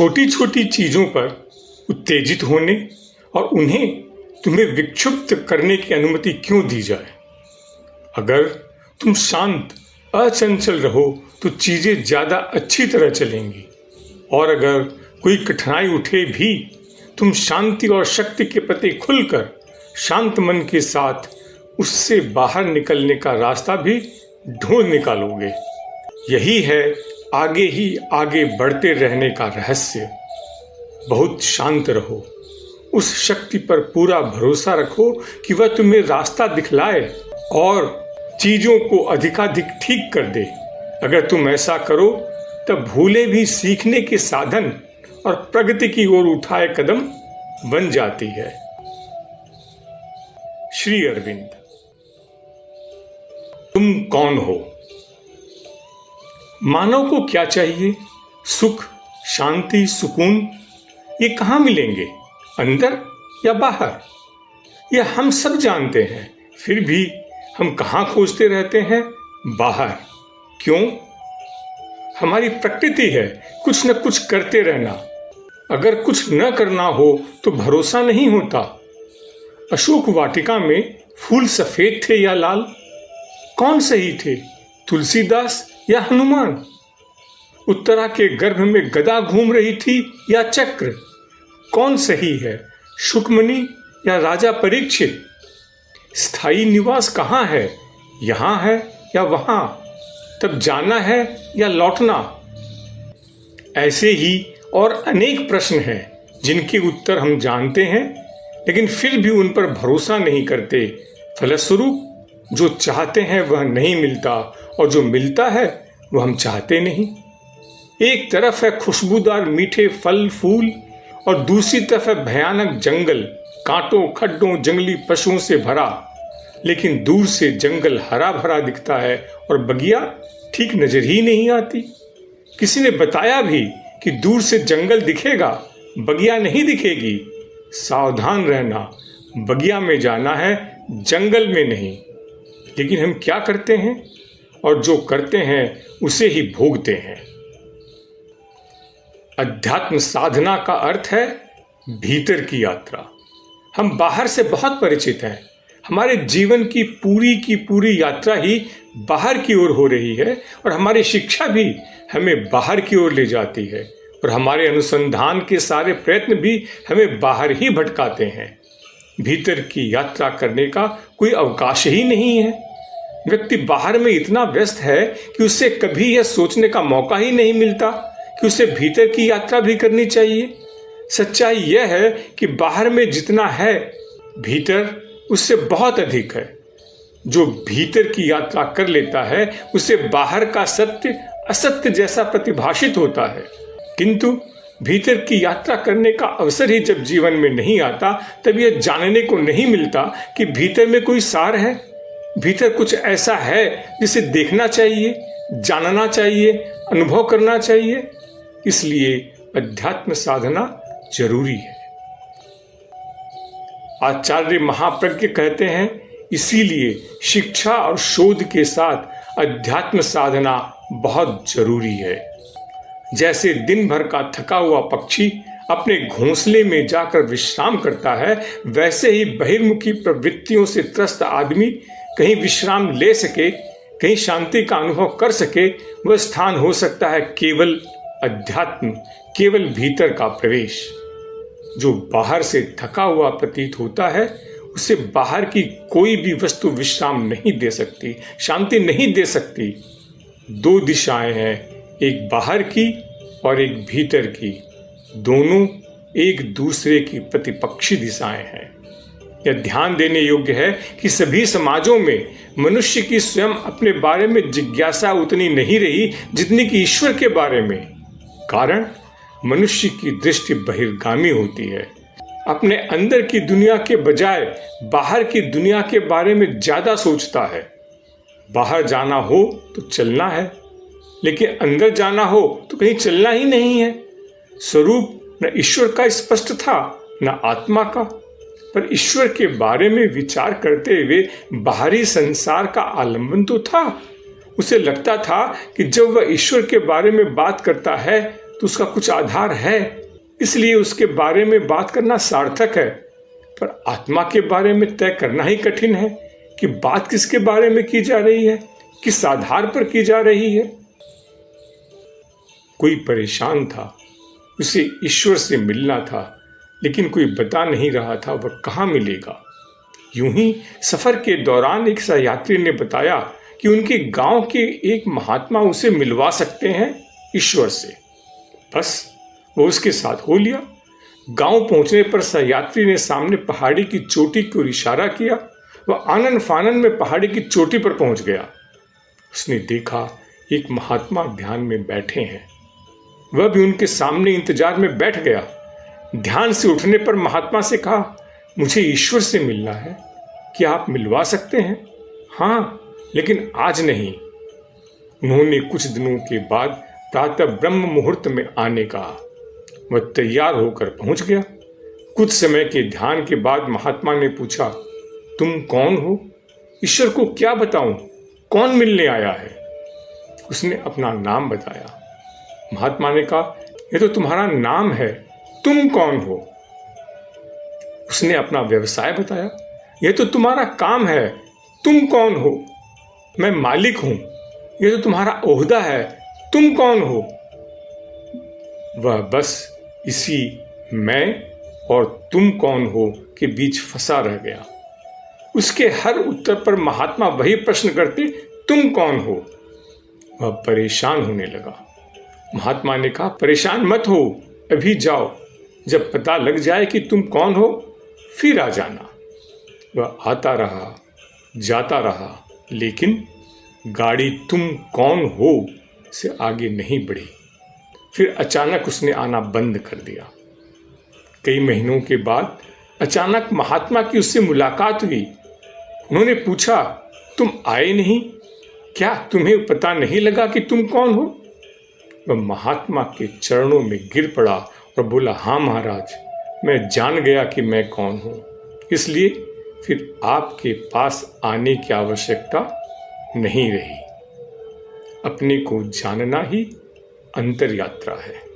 छोटी छोटी चीजों पर उत्तेजित होने और उन्हें तुम्हें विक्षुब्ध करने की अनुमति क्यों दी जाए? अगर तुम शांत अचंचल रहो तो चीजें ज्यादा अच्छी तरह चलेंगी, और अगर कोई कठिनाई उठे भी तुम शांति और शक्ति के प्रति खुलकर शांत मन के साथ उससे बाहर निकलने का रास्ता भी ढूंढ निकालोगे। यही है आगे ही आगे बढ़ते रहने का रहस्य। बहुत शांत रहो, उस शक्ति पर पूरा भरोसा रखो कि वह तुम्हें रास्ता दिखलाए और चीजों को अधिकाधिक ठीक कर दे। अगर तुम ऐसा करो तब भूलें भी सीखने के साधन और प्रगति की ओर उठाए कदम बन जाती है। श्री अरविंद। तुम कौन हो? मानव को क्या चाहिए? सुख, शांति, सुकून ये कहाँ मिलेंगे? अंदर या बाहर? यह हम सब जानते हैं, फिर भी हम कहाँ खोजते रहते हैं? बाहर। क्यों? हमारी प्रकृति है कुछ न कुछ करते रहना। अगर कुछ न करना हो तो भरोसा नहीं होता। अशोक वाटिका में फूल सफेद थे या लाल? कौन सही थे, तुलसीदास या हनुमान? उत्तरा के गर्भ में गदा घूम रही थी या चक्र? कौन सही है, शुकमणि या राजा परीक्षित? स्थायी निवास कहाँ है, यहाँ है या वहां? तब जाना है या लौटना? ऐसे ही और अनेक प्रश्न हैं जिनके उत्तर हम जानते हैं, लेकिन फिर भी उन पर भरोसा नहीं करते। फलस्वरूप जो चाहते हैं वह नहीं मिलता, और जो मिलता है वह हम चाहते नहीं। एक तरफ है खुशबूदार मीठे फल फूल, और दूसरी तरफ है भयानक जंगल, कांटों खड्डों जंगली पशुओं से भरा। लेकिन दूर से जंगल हरा भरा दिखता है और बगिया ठीक नजर ही नहीं आती। किसी ने बताया भी कि दूर से जंगल दिखेगा, बगिया नहीं दिखेगी। सावधान रहना, बगिया में जाना है, जंगल में नहीं। लेकिन हम क्या करते हैं, और जो करते हैं उसे ही भोगते हैं। अध्यात्म साधना का अर्थ है भीतर की यात्रा। हम बाहर से बहुत परिचित हैं। हमारे जीवन की पूरी यात्रा ही बाहर की ओर हो रही है, और हमारी शिक्षा भी हमें बाहर की ओर ले जाती है, और हमारे अनुसंधान के सारे प्रयत्न भी हमें बाहर ही भटकाते हैं। भीतर की यात्रा करने का कोई अवकाश ही नहीं है। व्यक्ति बाहर में इतना व्यस्त है कि उसे कभी यह सोचने का मौका ही नहीं मिलता कि उसे भीतर की यात्रा भी करनी चाहिए। सच्चाई यह है कि बाहर में जितना है, भीतर उससे बहुत अधिक है। जो भीतर की यात्रा कर लेता है उसे बाहर का सत्य असत्य जैसा प्रतिभाषित होता है, किंतु भीतर की यात्रा करने का अवसर ही जब जीवन में नहीं आता, तब यह जानने को नहीं मिलता कि भीतर में कोई सार है, भीतर कुछ ऐसा है जिसे देखना चाहिए, जानना चाहिए, अनुभव करना चाहिए। इसलिए अध्यात्म साधना जरूरी है। आचार्य महाप्रज्ञ कहते हैं, इसीलिए शिक्षा और शोध के साथ अध्यात्म साधना बहुत जरूरी है। जैसे दिन भर का थका हुआ पक्षी अपने घोंसले में जाकर विश्राम करता है, वैसे ही बहिर्मुखी प्रवृत्तियों से त्रस्त आदमी कहीं विश्राम ले सके, कहीं शांति का अनुभव कर सके, वह स्थान हो सकता है केवल अध्यात्म, केवल भीतर का प्रवेश। जो बाहर से थका हुआ प्रतीत होता है, उसे बाहर की कोई भी वस्तु विश्राम नहीं दे सकती, शांति नहीं दे सकती। दो दिशाएं हैं, एक बाहर की और एक भीतर की। दोनों एक दूसरे की प्रतिपक्षी दिशाएं हैं। यह ध्यान देने योग्य है कि सभी समाजों में मनुष्य की स्वयं अपने बारे में जिज्ञासा उतनी नहीं रही जितनी कि ईश्वर के बारे में। कारण मनुष्य की दृष्टि बहिर्गामी होती है। अपने अंदर की दुनिया के बजाय बाहर की दुनिया के बारे में ज्यादा सोचता है। बाहर जाना हो तो चलना है, लेकिन अंदर जाना हो तो कहीं चलना ही नहीं है। स्वरूप न ईश्वर का स्पष्ट था न आत्मा का, पर ईश्वर के बारे में विचार करते हुए बाहरी संसार का आलंबन तो था। उसे लगता था कि जब वह ईश्वर के बारे में बात करता है तो उसका कुछ आधार है, इसलिए उसके बारे में बात करना सार्थक है। पर आत्मा के बारे में तय करना ही कठिन है कि बात किसके बारे में की जा रही है, किस आधार पर की जा रही है। कोई परेशान था, उसे ईश्वर से मिलना था, लेकिन कोई बता नहीं रहा था वह कहाँ मिलेगा। यूं ही सफर के दौरान एक सहयात्री ने बताया कि उनके गांव के एक महात्मा उसे मिलवा सकते हैं ईश्वर से। बस वो उसके साथ हो लिया। गांव पहुंचने पर सहयात्री ने सामने पहाड़ी की चोटी की ओर इशारा किया। वह आनन फानन में पहाड़ी की चोटी पर पहुंच गया। उसने देखा एक महात्मा ध्यान में बैठे हैं। वह भी उनके सामने इंतजार में बैठ गया। ध्यान से उठने पर महात्मा से कहा, मुझे ईश्वर से मिलना है, क्या आप मिलवा सकते हैं? हाँ, लेकिन आज नहीं। उन्होंने कुछ दिनों के बाद प्रातः ब्रह्म मुहूर्त में आने कहा। वह तैयार होकर पहुंच गया। कुछ समय के ध्यान के बाद महात्मा ने पूछा, तुम कौन हो? ईश्वर को क्या बताऊं? कौन मिलने आया है? उसने अपना नाम बताया। महात्मा ने कहा, यह तो तुम्हारा नाम है, तुम कौन हो? उसने अपना व्यवसाय बताया। यह तो तुम्हारा काम है, तुम कौन हो? मैं मालिक हूं। यह तो तुम्हारा ओहदा है, तुम कौन हो? वह बस इसी मैं और तुम कौन हो के बीच फंसा रह गया। उसके हर उत्तर पर महात्मा वही प्रश्न करते, तुम कौन हो? वह परेशान होने लगा। महात्मा ने कहा, परेशान मत हो, अभी जाओ, जब पता लग जाए कि तुम कौन हो फिर आ जाना। वह आता रहा, जाता रहा, लेकिन गाड़ी तुम कौन हो से आगे नहीं बढ़ी। फिर अचानक उसने आना बंद कर दिया। कई महीनों के बाद अचानक महात्मा की उससे मुलाकात हुई। उन्होंने पूछा, तुम आए नहीं? क्या तुम्हें पता नहीं लगा कि तुम कौन हो? वह महात्मा के चरणों में गिर पड़ा और बोला, हाँ महाराज, मैं जान गया कि मैं कौन हूं, इसलिए फिर आपके पास आने की आवश्यकता नहीं रही। अपने को जानना ही अंतर यात्रा है।